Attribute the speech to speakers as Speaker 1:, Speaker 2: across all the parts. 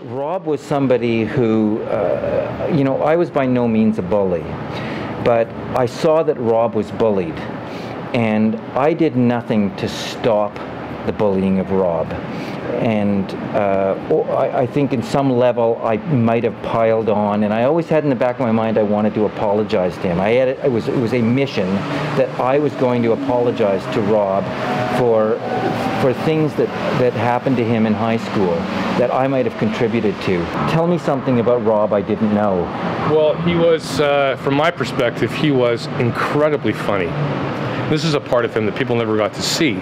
Speaker 1: Rob was somebody who, I was by no means a bully, but I saw that Rob was bullied, and I did nothing to stop the bullying of Rob. And I think in some level I might have piled on, and I always had in the back of my mind I wanted to apologize to him. It was a mission that I was going to apologize to Rob for things that happened to him in high school that I might have contributed to. Tell me something about Rob I didn't know. Well, he was, from my perspective, he was incredibly funny. This is a part of him that people never got to see.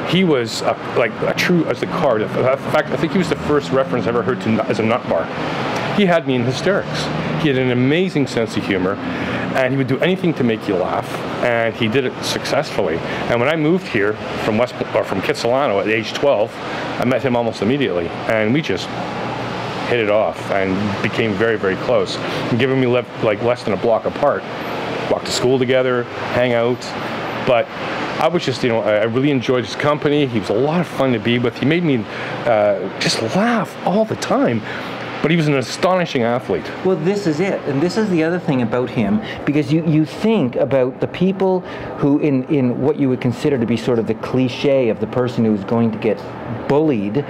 Speaker 1: He was like a true as a card. In fact, I think he was the first reference I ever heard to as a nut bar. He had me in hysterics. He had an amazing sense of humor, and he would do anything to make you laugh, and he did it successfully. And when I moved here from Kitsilano at age 12, I met him almost immediately, and we just hit it off and became very, very close. And given we lived like less than a block apart, walked to school together, hang out, but I was just, I really enjoyed his company. He was a lot of fun to be with. He made me just laugh all the time. But he was an astonishing athlete. Well, this is it. And this is the other thing about him, because you think about the people who, in what you would consider to be sort of the cliche of the person who is going to get bullied,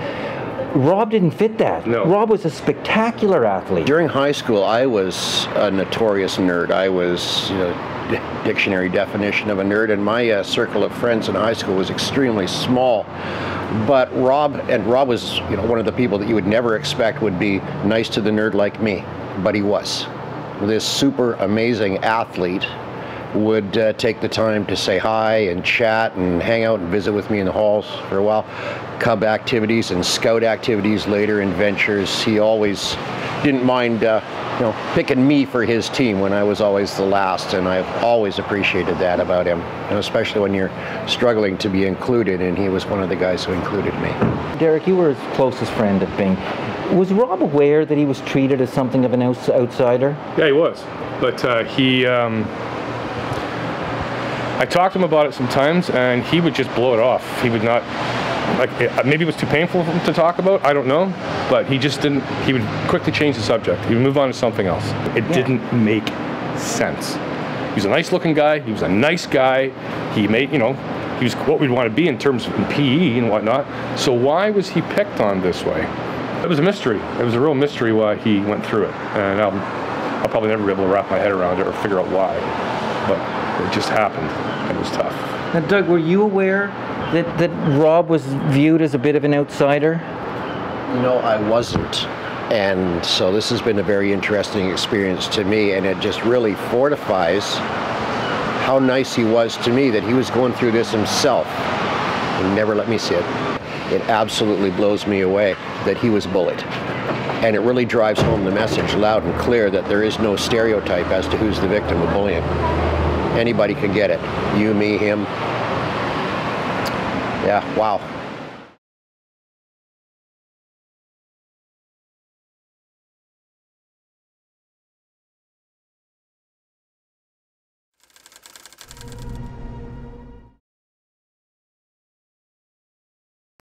Speaker 1: Rob didn't fit that. No. Rob was a spectacular athlete.
Speaker 2: During high school, I was a notorious nerd. I was, dictionary definition of a nerd, and my circle of friends in high school was extremely small. But Rob was, one of the people that you would never expect would be nice to the nerd like me, but he was. This super amazing athlete would take the time to say hi and chat and hang out and visit with me in the halls for a while. Cub activities and scout activities later in ventures. He always didn't mind picking me for his team when I was always the last, and I've always appreciated that about him, and especially when you're struggling to be included, and he was one of the guys who included me. Derek, you were his closest friend at Bing. Was Rob aware that he was treated as something of an outsider? Yeah, he was, but I talked to him about it sometimes, and he would just blow it off. He would not, maybe it was too painful for him to talk about, I don't know, but he just didn't, he would quickly change the subject. He would move on to something else. It didn't make sense. He was a nice looking guy, he was a nice guy, he made, he was what we'd want to be in terms of PE and whatnot, so why was he picked on this way? It was a mystery. It was a real mystery why he went through it, and I'll probably never be able to wrap my head around it or figure out why, but it just happened. It was tough. Now, Doug, were you aware that Rob was viewed as a bit of an outsider? No, I wasn't. And so this has been a very interesting experience to me, and it just really fortifies how nice he was to me, that he was going through this himself. He never let me see it. It absolutely blows me away that he was bullied. And it really drives home the message loud and clear that there is no stereotype as to who's the victim of bullying. Anybody can get it. You, me, him. Yeah, wow.